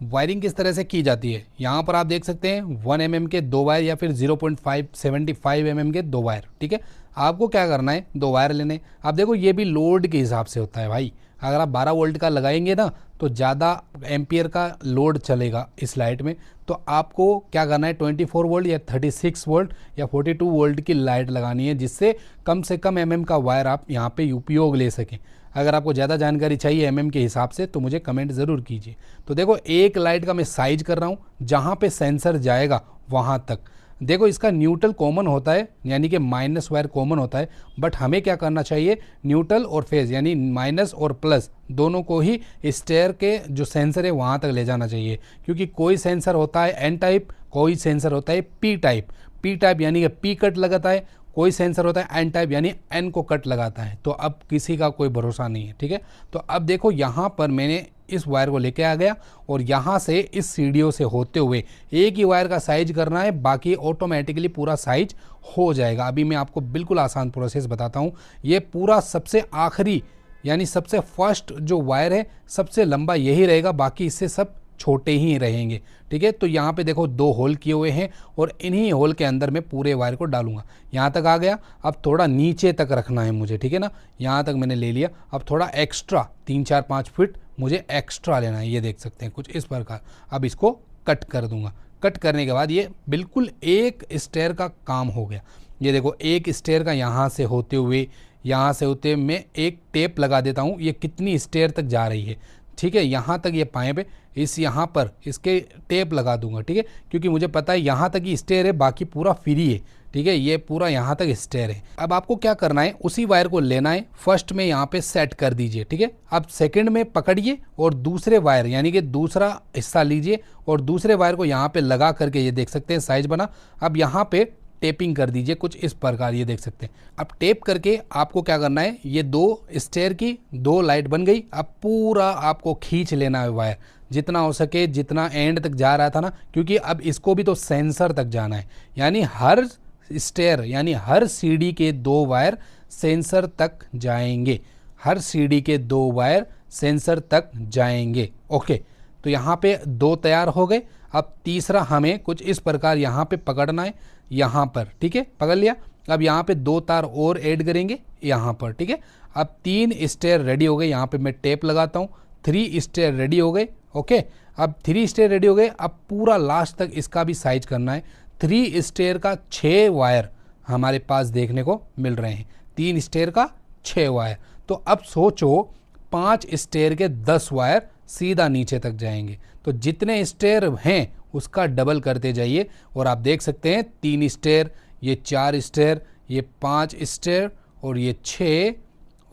वायरिंग किस तरह से की जाती है, यहाँ पर आप देख सकते हैं 1 mm के 2 वायर या फिर 0.575 mm के 2 वायर, ठीक है। आपको क्या करना है, 2 वायर लेने। आप देखो ये भी लोड के हिसाब से होता है भाई। अगर आप 12 वोल्ट का लगाएंगे ना तो ज़्यादा एम्पियर का लोड चलेगा इस लाइट में। तो आपको क्या करना है, 24 वोल्ट या 36 वोल्ट या 42 वोल्ट की लाइट लगानी है, जिससे कम से कम mm का वायर आप यहाँ पे उपयोग ले सकें। अगर आपको ज़्यादा जानकारी चाहिए mm के हिसाब से तो मुझे कमेंट ज़रूर कीजिए। तो देखो एक लाइट का मैं साइज कर रहा हूँ, जहाँ पे सेंसर जाएगा वहाँ तक। देखो इसका न्यूट्रल कॉमन होता है, यानी कि माइनस वायर कॉमन होता है, बट हमें क्या करना चाहिए, न्यूट्रल और फेज यानी माइनस और प्लस दोनों को ही स्टेयर के जो सेंसर है वहाँ तक ले जाना चाहिए। क्योंकि कोई सेंसर होता है एन टाइप, कोई सेंसर होता है पी टाइप। पी टाइप यानी कि पी कट लगाता है, कोई सेंसर होता है एन टाइप यानी एन को कट लगाता है। तो अब किसी का कोई भरोसा नहीं है, ठीक है। तो अब देखो यहाँ पर मैंने इस वायर को लेके आ गया और यहाँ से इस सीढ़ियों से होते हुए एक ही वायर का साइज करना है, बाकी ऑटोमेटिकली पूरा साइज हो जाएगा। अभी मैं आपको बिल्कुल आसान प्रोसेस बताता हूँ। ये पूरा सबसे आखिरी यानी सबसे फर्स्ट जो वायर है सबसे लंबा यही रहेगा, बाकी इससे सब छोटे ही रहेंगे, ठीक है। तो यहाँ पे देखो 2 होल किए हुए हैं और इन्हीं होल के अंदर मैं पूरे वायर को डालूंगा। यहाँ तक आ गया, अब थोड़ा नीचे तक रखना है मुझे, ठीक है ना। यहाँ तक मैंने ले लिया, अब थोड़ा एक्स्ट्रा 3, 4, 5 फीट मुझे एक्स्ट्रा लेना है। ये देख सकते हैं कुछ इस प्रकार। अब इसको कट कर दूंगा। कट करने के बाद ये बिल्कुल एक स्टेयर का काम हो गया। ये देखो एक स्टेयर का यहाँ से होते हुए मैं एक टेप लगा देता हूँ, ये कितनी स्टेयर तक जा रही है, ठीक है। यहाँ तक ये पाइप है, इस यहाँ पर इसके टेप लगा दूंगा, ठीक है। क्योंकि मुझे पता है यहाँ तक ही स्टेयर है, बाकी पूरा फ्री है, ठीक है। ये पूरा यहाँ तक स्टेयर है। अब आपको क्या करना है, उसी वायर को लेना है, फर्स्ट में यहाँ पे सेट कर दीजिए, ठीक है। अब सेकंड में पकड़िए और दूसरे वायर यानी कि दूसरा हिस्सा लीजिए और दूसरे वायर को यहाँ पे लगा करके, ये देख सकते हैं साइज बना। अब यहाँ पे टेपिंग कर दीजिए कुछ इस प्रकार, ये देख सकते हैं। अब टेप करके आपको क्या करना है, ये 2 स्टेयर की 2 लाइट बन गई। अब पूरा आपको खींच लेना है वायर, जितना हो सके, जितना एंड तक जा रहा था ना, क्योंकि अब इसको भी तो सेंसर तक जाना है। यानी हर स्टेयर यानी हर सीढ़ी के 2 वायर सेंसर तक जाएंगे, हर सीढ़ी के 2 वायर सेंसर तक जाएंगे। ओके, तो यहाँ पे 2 तैयार हो गए। अब तीसरा हमें कुछ इस प्रकार यहाँ पे पकड़ना है, यहाँ पर, ठीक है, पकड़ लिया। अब यहाँ पे 2 तार और ऐड करेंगे यहाँ पर, ठीक है। अब 3 स्टेयर रेडी हो गए, यहाँ पे मैं टेप लगाता हूँ। 3 स्टेयर रेडी हो गए, ओके। अब 3 स्टेयर रेडी हो गए, अब पूरा लास्ट तक इसका भी साइज करना है। 3 स्टेयर का 6 वायर हमारे पास देखने को मिल रहे हैं, 3 स्टेयर का 6 वायर। तो अब सोचो 5 स्टेयर के 10 वायर सीधा नीचे तक जाएंगे। तो जितने स्टेयर हैं उसका डबल करते जाइए और आप देख सकते हैं 3 स्टेयर, ये 4 स्टेयर, ये 5 स्टेयर और ये 6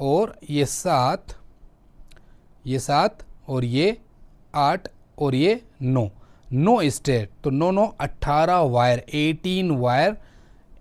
और ये 7, ये 7 और ये 8 और ये 9 स्टेयर। तो 9 18 वायर, 18 वायर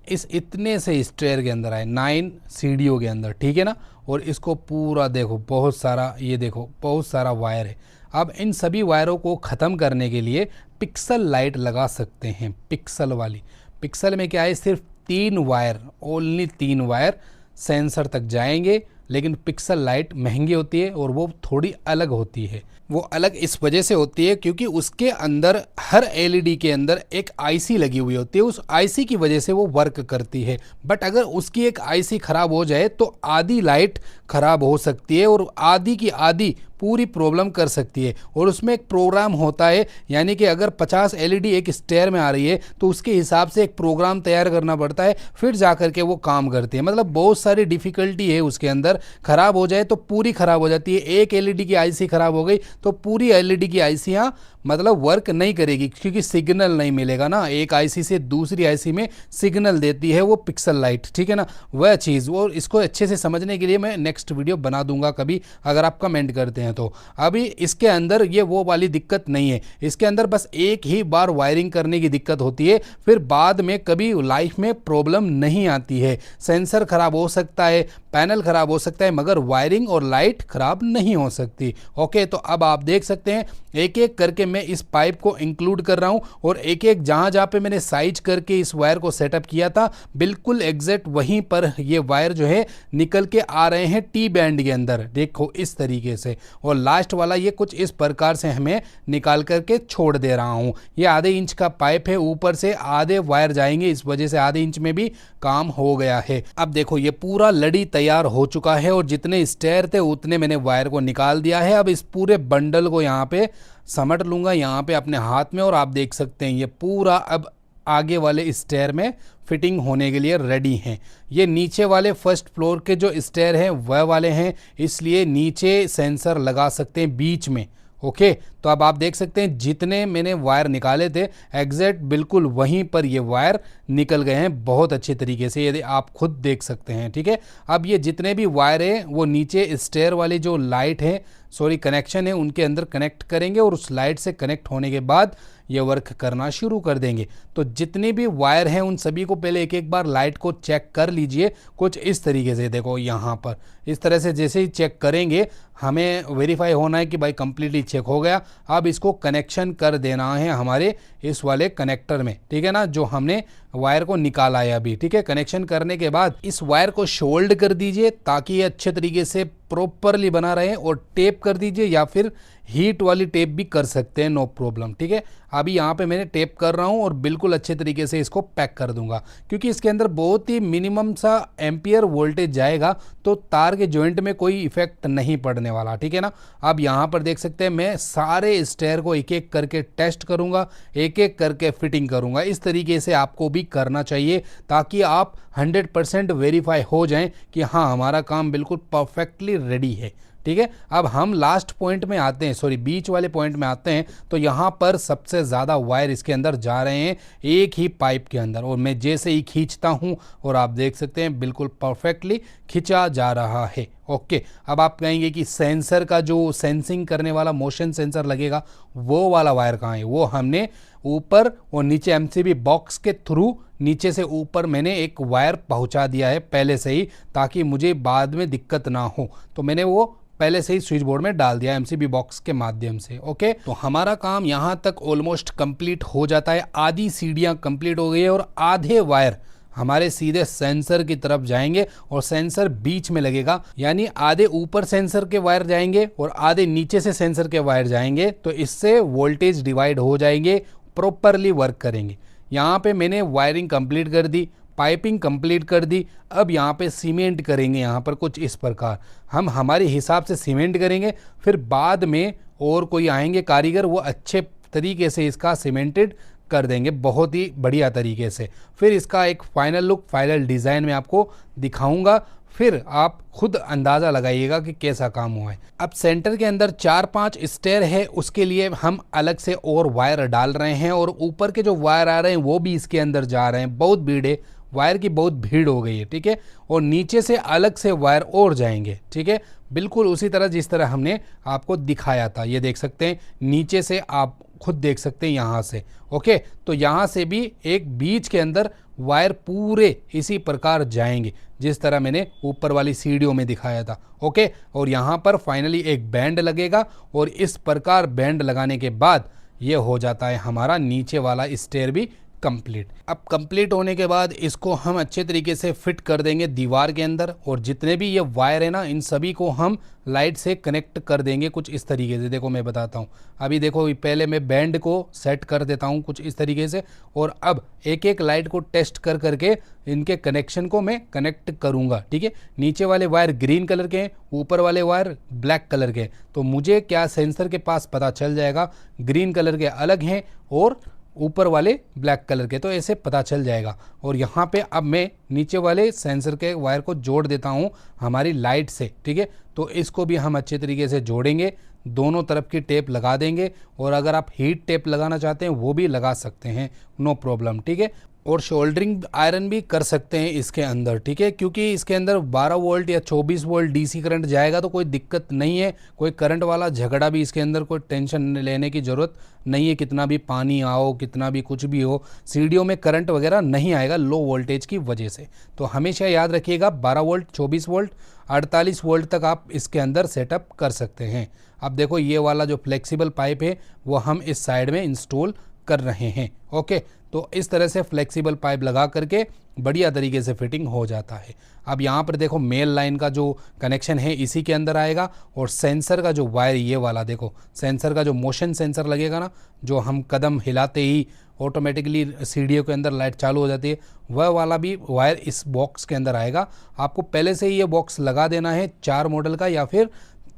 इस इतने से स्टेयर के अंदर आए, 9 सीढ़ियों के अंदर, ठीक है ना। और इसको पूरा देखो बहुत सारा, ये देखो बहुत सारा वायर है। अब इन सभी वायरों को ख़त्म करने के लिए पिक्सल लाइट लगा सकते हैं, पिक्सल वाली। पिक्सल में क्या है, सिर्फ 3 वायर, ओनली 3 वायर सेंसर तक जाएंगे, लेकिन पिक्सल लाइट महंगी होती है और वो थोड़ी अलग होती है। वो अलग इस वजह से होती है क्योंकि उसके अंदर, हर एलईडी के अंदर एक आईसी लगी हुई होती है, उस आईसी की वजह से वो वर्क करती है। बट अगर उसकी एक आईसी खराब हो जाए तो आधी लाइट खराब हो सकती है और आधी की आधी पूरी प्रॉब्लम कर सकती है। और उसमें एक प्रोग्राम होता है, यानी कि अगर 50 एलईडी एक स्टेयर में आ रही है तो उसके हिसाब से एक प्रोग्राम तैयार करना पड़ता है, फिर जा कर के वो काम करती है। मतलब बहुत सारी डिफ़िकल्टी है उसके अंदर। ख़राब हो जाए तो पूरी ख़राब हो जाती है। एक एलईडी की आईसी ख़राब हो गई तो पूरी एलईडी की आईसियाँ मतलब वर्क नहीं करेगी, क्योंकि सिग्नल नहीं मिलेगा ना। एक आईसी से दूसरी आईसी में सिग्नल देती है वो पिक्सल लाइट, ठीक है ना, वह चीज़। और इसको अच्छे से समझने के लिए मैं नेक्स्ट वीडियो बना दूंगा कभी, अगर आप कमेंट करते हैं तो। अभी इसके अंदर ये वो वाली दिक्कत नहीं है, इसके अंदर बस एक ही बार वायरिंग करने की दिक्कत होती है, फिर बाद में कभी लाइफ में प्रॉब्लम नहीं आती है। सेंसर खराब हो सकता है, पैनल खराब हो सकता है, मगर वायरिंग और लाइट खराब नहीं हो सकती। ओके, तो अब आप देख सकते हैं एक एक करके मैं इस पाइप को इंक्लूड कर रहा हूं और एक एक जहां पे मैंने साइज करके इस वायर को सेटअप किया था, बिल्कुल एग्जैक्ट वहीं पर ये वायर जो है निकल के आ रहे हैं टी बैंड के अंदर, देखो इस तरीके से। और लास्ट वाला ये कुछ इस प्रकार से हमें निकाल करके छोड़ दे रहा हूं। ये आधे इंच का पाइप है, ऊपर से आधे वायर जाएंगे, इस वजह से आधे इंच में भी काम हो गया है। अब देखो ये पूरा लड़ी तैयार हो चुका है और जितने स्टेयर थे उतने मैंने वायर को निकाल दिया है। अब इस पूरे बंडल को यहाँ पे समेट लूँगा यहाँ पे अपने हाथ में, और आप देख सकते हैं ये पूरा अब आगे वाले स्टेयर में फिटिंग होने के लिए रेडी हैं। ये नीचे वाले फर्स्ट फ्लोर के जो स्टेयर हैं वह वाले हैं, इसलिए नीचे सेंसर लगा सकते हैं बीच में। ओके, तो अब आप देख सकते हैं जितने मैंने वायर निकाले थे एग्जैक्ट बिल्कुल वहीं पर ये वायर निकल गए हैं बहुत अच्छे तरीके से, यदि आप खुद देख सकते हैं। ठीक है, अब ये जितने भी वायर हैं वो नीचे स्टेयर वाली जो लाइट है, सॉरी कनेक्शन है, उनके अंदर कनेक्ट करेंगे और उस लाइट से कनेक्ट होने के बाद ये वर्क करना शुरू कर देंगे। तो जितने भी वायर हैं उन सभी को पहले एक एक बार लाइट को चेक कर लीजिए, कुछ इस तरीके से। देखो यहाँ पर इस तरह से जैसे ही चेक करेंगे हमें वेरीफाई होना है कि भाई कंप्लीटली चेक हो गया। अब इसको कनेक्शन कर देना है हमारे इस वाले कनेक्टर में, ठीक है ना, जो हमने वायर को निकाला है अभी। ठीक है, कनेक्शन करने के बाद इस वायर को शोल्ड कर दीजिए ताकि ये अच्छे तरीके से प्रॉपरली बना रहे, और टेप कर दीजिए या फिर हीट वाली टेप भी कर सकते हैं, नो प्रॉब्लम। ठीक है, अभी यहाँ पे मैंने टेप कर रहा हूँ और बिल्कुल अच्छे तरीके से इसको पैक कर दूंगा, क्योंकि इसके अंदर बहुत ही मिनिमम सा एम्पियर वोल्टेज जाएगा, तो तार के जॉइंट में कोई इफेक्ट नहीं पड़ने वाला। ठीक है ना, अब यहाँ पर देख सकते हैं मैं सारे स्टेयर को एक एक करके टेस्ट करूँगा, एक एक करके फिटिंग करूँगा। इस तरीके से आपको भी करना चाहिए ताकि आप 100% वेरीफाई हो जाएं कि हाँ हमारा काम बिल्कुल परफेक्टली रेडी है। ठीक है, अब हम लास्ट पॉइंट में आते हैं, सॉरी बीच वाले पॉइंट में आते हैं। तो यहाँ पर सबसे ज़्यादा वायर इसके अंदर जा रहे हैं एक ही पाइप के अंदर, और मैं जैसे ही खींचता हूँ और आप देख सकते हैं बिल्कुल परफेक्टली खींचा जा रहा है। ओके, अब आप कहेंगे कि सेंसर का जो सेंसिंग करने वाला मोशन सेंसर लगेगा वो वाला वायर कहाँ है? वो हमने ऊपर और नीचे एमसीबी बॉक्स के थ्रू नीचे से ऊपर मैंने एक वायर पहुंचा दिया है पहले से ही, ताकि मुझे बाद में दिक्कत ना हो। तो मैंने वो पहले से ही स्विच बोर्ड में डाल दिया एमसीबी बॉक्स के माध्यम से। ओके, तो हमारा काम यहाँ तक ऑलमोस्ट कंप्लीट हो जाता है। आधी सीढ़ियाँ कंप्लीट हो गई है और आधे वायर हमारे सीधे सेंसर की तरफ जाएंगे और सेंसर बीच में लगेगा, यानी आधे ऊपर सेंसर के वायर जाएंगे और आधे नीचे से सेंसर के वायर जाएंगे। तो इससे वोल्टेज डिवाइड हो जाएंगे, प्रॉपरली वर्क करेंगे। यहाँ पे मैंने वायरिंग कंप्लीट कर दी, पाइपिंग कंप्लीट कर दी। अब यहाँ पे सीमेंट करेंगे, यहाँ पर कुछ इस प्रकार हम हमारे हिसाब से सीमेंट करेंगे, फिर बाद में और कोई आएंगे कारीगर, वो अच्छे तरीके से इसका सीमेंटेड कर देंगे बहुत ही बढ़िया तरीके से। फिर इसका एक फाइनल लुक, फाइनल डिज़ाइन में आपको दिखाऊंगा, फिर आप खुद अंदाज़ा लगाइएगा कि कैसा काम हुआ है। अब सेंटर के अंदर 4-5 स्टेयर है, उसके लिए हम अलग से और वायर डाल रहे हैं, और ऊपर के जो वायर आ रहे हैं वो भी इसके अंदर जा रहे हैं। बहुत भीड़ है, वायर की बहुत भीड़ हो गई है। ठीक है, और नीचे से अलग से वायर और जाएंगे। ठीक है, बिल्कुल उसी तरह जिस तरह हमने आपको दिखाया था। ये देख सकते हैं नीचे से, आप खुद देख सकते हैं यहाँ से। ओके, तो यहाँ से भी एक बीच के अंदर वायर पूरे इसी प्रकार जाएंगे जिस तरह मैंने ऊपर वाली सीढ़ियों में दिखाया था। ओके, और यहाँ पर फाइनली एक बैंड लगेगा, और इस प्रकार बैंड लगाने के बाद ये हो जाता है हमारा नीचे वाला स्टेयर भी कंप्लीट। अब कंप्लीट होने के बाद इसको हम अच्छे तरीके से फिट कर देंगे दीवार के अंदर, और जितने भी ये वायर है ना इन सभी को हम लाइट से कनेक्ट कर देंगे कुछ इस तरीके से। देखो मैं बताता हूँ, अभी देखो पहले मैं बैंड को सेट कर देता हूँ कुछ इस तरीके से, और अब एक एक लाइट को टेस्ट कर करके इनके कनेक्शन को मैं कनेक्ट करूँगा। ठीक है, नीचे वाले वायर ग्रीन कलर के हैं, ऊपर वाले वायर ब्लैक कलर के हैं, तो मुझे क्या सेंसर के पास पता चल जाएगा ग्रीन कलर के अलग हैं और ऊपर वाले ब्लैक कलर के, तो ऐसे पता चल जाएगा। और यहाँ पे अब मैं नीचे वाले सेंसर के वायर को जोड़ देता हूँ हमारी लाइट से। ठीक है, तो इसको भी हम अच्छे तरीके से जोड़ेंगे, दोनों तरफ की टेप लगा देंगे, और अगर आप हीट टेप लगाना चाहते हैं वो भी लगा सकते हैं, नो प्रॉब्लम। ठीक है, और शोल्डरिंग आयरन भी कर सकते हैं इसके अंदर। ठीक है, क्योंकि इसके अंदर 12 वोल्ट या 24 वोल्ट डीसी करंट जाएगा तो कोई दिक्कत नहीं है, कोई करंट वाला झगड़ा भी इसके अंदर कोई टेंशन लेने की ज़रूरत नहीं है। कितना भी पानी आओ, कितना भी कुछ भी हो, सीढ़ियों में करंट वगैरह नहीं आएगा लो वोल्टेज की वजह से। तो हमेशा याद रखिएगा 12 वोल्ट, 24 वोल्ट, 48 वोल्ट तक आप इसके अंदर सेटअप कर सकते हैं। अब देखो ये वाला जो फ्लेक्सिबल पाइप है वो हम इस साइड में इंस्टॉल कर रहे हैं। ओके, तो इस तरह से फ्लेक्सिबल पाइप लगा करके बढ़िया तरीके से फिटिंग हो जाता है। अब यहाँ पर देखो मेल लाइन का जो कनेक्शन है इसी के अंदर आएगा, और सेंसर का जो वायर ये वाला देखो, सेंसर का जो मोशन सेंसर लगेगा ना, जो हम कदम हिलाते ही ऑटोमेटिकली सीढ़ियों के अंदर लाइट चालू हो जाती है, वह वाला भी वायर इस बॉक्स के अंदर आएगा। आपको पहले से ही ये बॉक्स लगा देना है 4 मॉडल का या फिर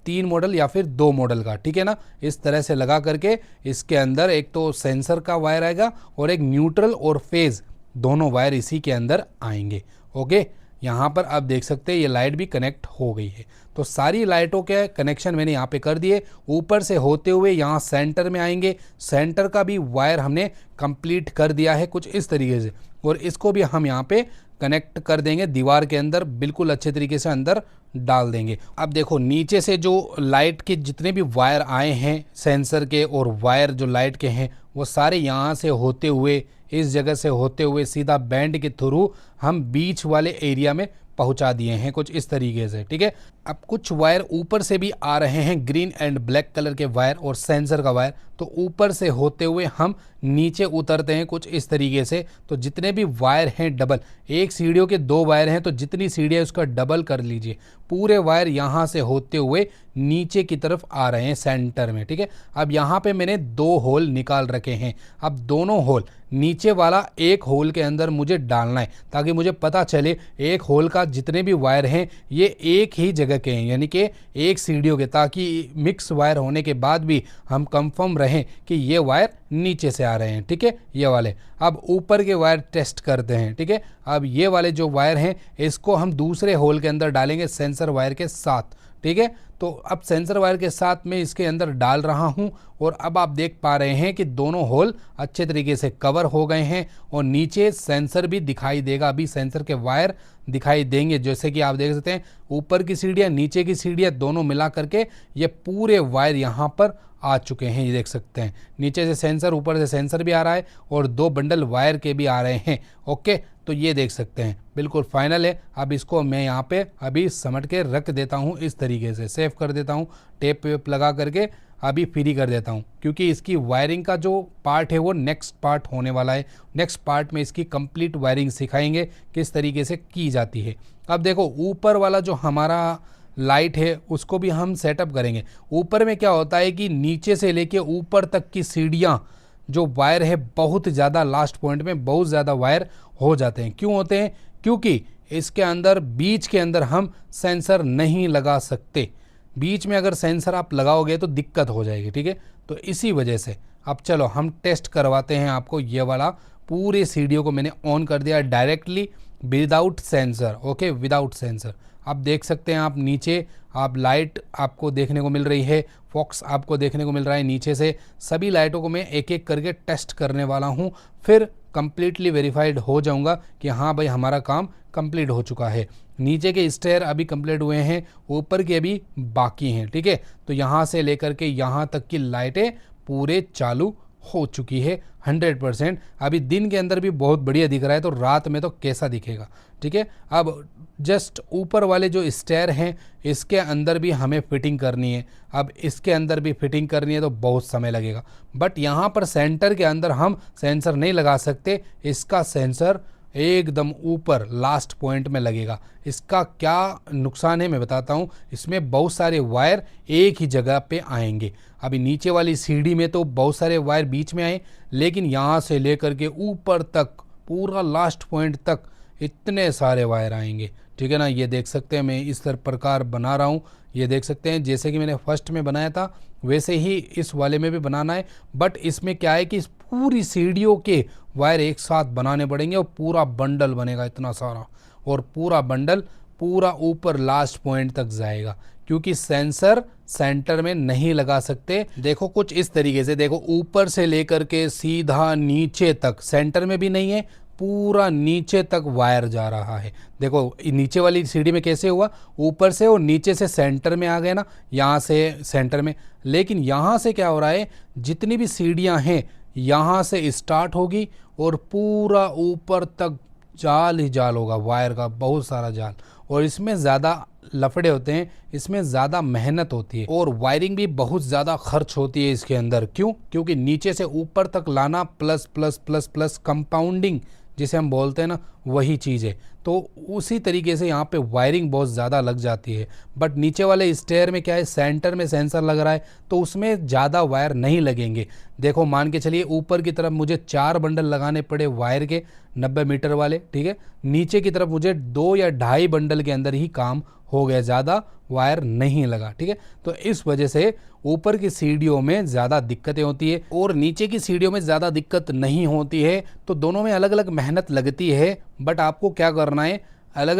3 मॉडल या फिर 2 मॉडल का। ठीक है ना, इस तरह से लगा करके इसके अंदर एक तो सेंसर का वायर आएगा और एक न्यूट्रल और फेज दोनों वायर इसी के अंदर आएंगे। ओके, यहाँ पर आप देख सकते हैं ये लाइट भी कनेक्ट हो गई है। तो सारी लाइटों के कनेक्शन मैंने यहाँ पे कर दिए, ऊपर से होते हुए यहाँ सेंटर में आएंगे, सेंटर का भी वायर हमने कंप्लीट कर दिया है कुछ इस तरीके से, और इसको भी हम यहाँ पे कनेक्ट कर देंगे दीवार के अंदर, बिल्कुल अच्छे तरीके से अंदर डाल देंगे। अब देखो नीचे से जो लाइट के जितने भी वायर आए हैं सेंसर के और वायर जो लाइट के हैं वो सारे यहाँ से होते हुए इस जगह से होते हुए सीधा बैंड के थ्रू हम बीच वाले एरिया में पहुंचा दिए हैं कुछ इस तरीके से। ठीक है, अब कुछ वायर ऊपर से भी आ रहे हैं, ग्रीन एंड ब्लैक कलर के वायर और सेंसर का वायर, तो ऊपर से होते हुए हम नीचे उतरते हैं कुछ इस तरीके से। तो जितने भी वायर हैं डबल, एक सीढ़ियों के 2 वायर हैं तो जितनी सीढ़ी है उसका डबल कर लीजिए, पूरे वायर यहाँ से होते हुए नीचे की तरफ आ रहे हैं सेंटर में। ठीक है, अब यहाँ पे मैंने 2 होल निकाल रखे हैं, अब दोनों होल नीचे वाला एक होल के अंदर मुझे डालना है ताकि मुझे पता चले एक होल का जितने भी वायर हैं ये एक ही जगह के हैं, यानी कि एक सीढ़ियों के, ताकि मिक्स वायर होने के बाद भी हम कंफर्म रहें कि ये वायर नीचे से आ रहे हैं। ठीक है, ये वाले। अब ऊपर के वायर टेस्ट करते हैं। ठीक है, अब ये वाले जो वायर हैं इसको हम दूसरे होल के अंदर डालेंगे सेंसर वायर के साथ। ठीक है, तो अब सेंसर वायर के साथ मैं इसके अंदर डाल रहा हूं, और अब आप देख पा रहे हैं कि दोनों होल अच्छे तरीके से कवर हो गए हैं और नीचे सेंसर भी दिखाई देगा। अभी सेंसर के वायर दिखाई देंगे, जैसे कि आप देख सकते हैं ऊपर की सीढ़ियाँ नीचे की सीढ़ियाँ दोनों मिला करके ये पूरे वायर यहाँ पर आ चुके हैं। ये देख सकते हैं नीचे से सेंसर, ऊपर से सेंसर भी आ रहा है और 2 बंडल वायर के भी आ रहे हैं। ओके, तो ये देख सकते हैं बिल्कुल फाइनल है। अब इसको मैं यहाँ पे अभी समेट के रख देता हूँ, इस तरीके से सेव कर देता हूँ, टेप वेप लगा करके अभी फ्री कर देता हूँ, क्योंकि इसकी वायरिंग का जो पार्ट है वो नेक्स्ट पार्ट होने वाला है। नेक्स्ट पार्ट में इसकी कंप्लीट वायरिंग सिखाएंगे किस तरीके से की जाती है। अब देखो ऊपर वाला जो हमारा लाइट है उसको भी हम सेटअप करेंगे। ऊपर में क्या होता है कि नीचे से लेके ऊपर तक की सीढ़ियाँ जो वायर है बहुत ज़्यादा लास्ट पॉइंट में बहुत ज़्यादा वायर हो जाते हैं। क्यों होते हैं? क्योंकि इसके अंदर बीच के अंदर हम सेंसर नहीं लगा सकते। बीच में अगर सेंसर आप लगाओगे तो दिक्कत हो जाएगी। ठीक है, तो इसी वजह से अब चलो हम टेस्ट करवाते हैं आपको। ये वाला पूरे सीढ़ियों को मैंने ऑन कर दिया directly without sensor. Okay, without sensor. आप देख सकते हैं, आप नीचे आप लाइट आपको देखने को मिल रही है, फॉक्स आपको देखने को मिल रहा है नीचे से। सभी लाइटों को मैं एक एक करके टेस्ट करने वाला हूँ, फिर कंप्लीटली वेरीफाइड हो जाऊंगा कि हाँ भाई हमारा काम कंप्लीट हो चुका है। नीचे के स्टेयर अभी कंप्लीट हुए हैं, ऊपर के अभी बाकी हैं। ठीक है, तो यहाँ से लेकर के यहाँ तक की लाइटें पूरे चालू हो चुकी है 100%। अभी दिन के अंदर भी बहुत बढ़िया दिख रहा है, तो रात में तो कैसा दिखेगा, ठीक है। अब जस्ट ऊपर वाले जो स्टेयर हैं इसके अंदर भी हमें फिटिंग करनी है। अब इसके अंदर भी फिटिंग करनी है तो बहुत समय लगेगा, बट यहाँ पर सेंटर के अंदर हम सेंसर नहीं लगा सकते। इसका सेंसर एकदम ऊपर लास्ट पॉइंट में लगेगा। इसका क्या नुकसान है मैं बताता हूँ। इसमें बहुत सारे वायर एक ही जगह पे आएंगे। अभी नीचे वाली सीढ़ी में तो बहुत सारे वायर बीच में आए, लेकिन यहाँ से लेकर के ऊपर तक पूरा लास्ट पॉइंट तक इतने सारे वायर आएंगे, ठीक है ना। ये देख सकते हैं मैं इस प्रकार बना रहा हूँ। ये देख सकते हैं जैसे कि मैंने फर्स्ट में बनाया था वैसे ही इस वाले में भी बनाना है, बट इसमें क्या है कि इस पूरी सीढ़ियों के वायर एक साथ बनाने पड़ेंगे और पूरा बंडल बनेगा इतना सारा, और पूरा बंडल पूरा ऊपर लास्ट पॉइंट तक जाएगा, क्योंकि सेंसर सेंटर में नहीं लगा सकते। देखो कुछ इस तरीके से, देखो ऊपर से लेकर के सीधा नीचे तक, सेंटर में भी नहीं है, पूरा नीचे तक वायर जा रहा है। देखो नीचे वाली सीढ़ी में कैसे हुआ, ऊपर से और नीचे से सेंटर में आ गए ना, यहाँ से सेंटर में। लेकिन यहाँ से क्या हो रहा है, जितनी भी सीढ़ियाँ हैं यहाँ से स्टार्ट होगी और पूरा ऊपर तक जाल ही जाल होगा, वायर का बहुत सारा जाल। और इसमें ज़्यादा लफड़े होते हैं, इसमें ज़्यादा मेहनत होती है और वायरिंग भी बहुत ज़्यादा खर्च होती है इसके अंदर। क्यों? क्योंकि नीचे से ऊपर तक लाना plus plus plus plus compounding जिसे हम बोलते हैं ना, वही चीज़ है। तो उसी तरीके से यहाँ पे वायरिंग बहुत ज़्यादा लग जाती है। बट नीचे वाले स्टेयर में क्या है, सेंटर में सेंसर लग रहा है तो उसमें ज़्यादा वायर नहीं लगेंगे। देखो मान के चलिए ऊपर की तरफ मुझे 4 बंडल लगाने पड़े वायर के 90 मीटर वाले, ठीक है। नीचे की तरफ मुझे 2 या 2.5 बंडल के अंदर ही काम हो गया, ज़्यादा वायर नहीं लगा, ठीक है। तो इस वजह से ऊपर की सीढ़ियों में ज़्यादा दिक्कतें होती है और नीचे की सीढ़ियों में ज़्यादा दिक्कत नहीं होती है। तो दोनों में अलग अलग मेहनत लगती है, बट आपको क्या करना है, अलग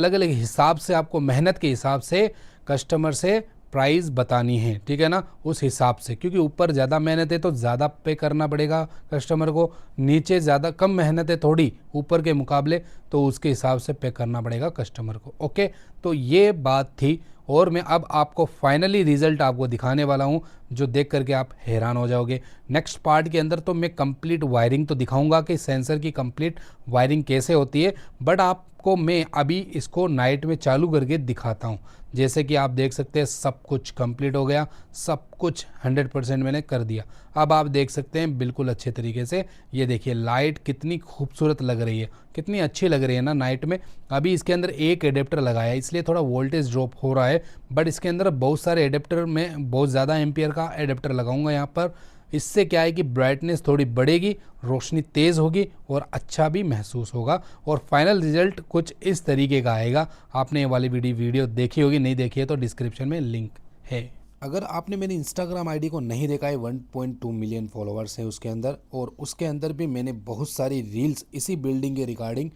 अलग हिसाब से, आपको मेहनत के हिसाब से कस्टमर से प्राइस बतानी है, ठीक है ना, उस हिसाब से। क्योंकि ऊपर ज़्यादा मेहनत है तो ज़्यादा पे करना पड़ेगा कस्टमर को, नीचे ज़्यादा कम मेहनत है थोड़ी ऊपर के मुकाबले, तो उसके हिसाब से पे करना पड़ेगा कस्टमर को। ओके, तो ये बात थी। और मैं अब आपको फाइनली रिजल्ट आपको दिखाने वाला हूँ, जो देख करके आप हैरान हो जाओगे। नेक्स्ट पार्ट के अंदर तो मैं कंप्लीट वायरिंग तो दिखाऊंगा कि सेंसर की कंप्लीट वायरिंग कैसे होती है, बट आपको मैं अभी इसको नाइट में चालू करके दिखाता हूँ। जैसे कि आप देख सकते हैं सब कुछ कंप्लीट हो गया, सब कुछ 100% मैंने कर दिया। अब आप देख सकते हैं बिल्कुल अच्छे तरीके से, ये देखिए लाइट कितनी खूबसूरत लग रही है, कितनी अच्छी लग रही है ना नाइट में। अभी इसके अंदर एक एडेप्टर लगाया है इसलिए थोड़ा वोल्टेज ड्रॉप हो रहा है, बट इसके अंदर बहुत सारे एडेप्टर में बहुत ज़्यादा एम्पियर का एडेप्टर लगाऊंगा यहाँ पर। इससे क्या है कि ब्राइटनेस थोड़ी बढ़ेगी, रोशनी तेज़ होगी और अच्छा भी महसूस होगा। और फाइनल रिजल्ट कुछ इस तरीके का आएगा। आपने ये वाली वीडियो देखी होगी, नहीं देखी है तो डिस्क्रिप्शन में लिंक है। अगर आपने मेरी इंस्टाग्राम आईडी को नहीं देखा है, 1.2 मिलियन फॉलोअर्स हैं उसके अंदर, और उसके अंदर भी मैंने बहुत सारी रील्स इसी बिल्डिंग के रिगार्डिंग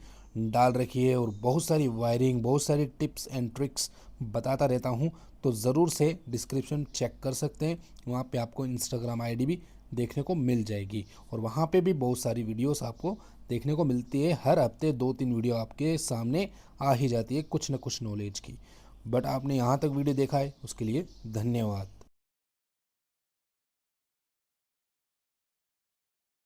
डाल रखी है और बहुत सारी वायरिंग, बहुत सारी टिप्स एंड ट्रिक्स बताता रहता हूँ। तो ज़रूर से डिस्क्रिप्शन चेक कर सकते हैं, वहाँ पे आपको इंस्टाग्राम आईडी भी देखने को मिल जाएगी और वहाँ पे भी बहुत सारी वीडियोस आपको देखने को मिलती है। हर हफ्ते 2-3 वीडियो आपके सामने आ ही जाती है कुछ न कुछ नॉलेज की। बट आपने यहाँ तक वीडियो देखा है उसके लिए धन्यवाद।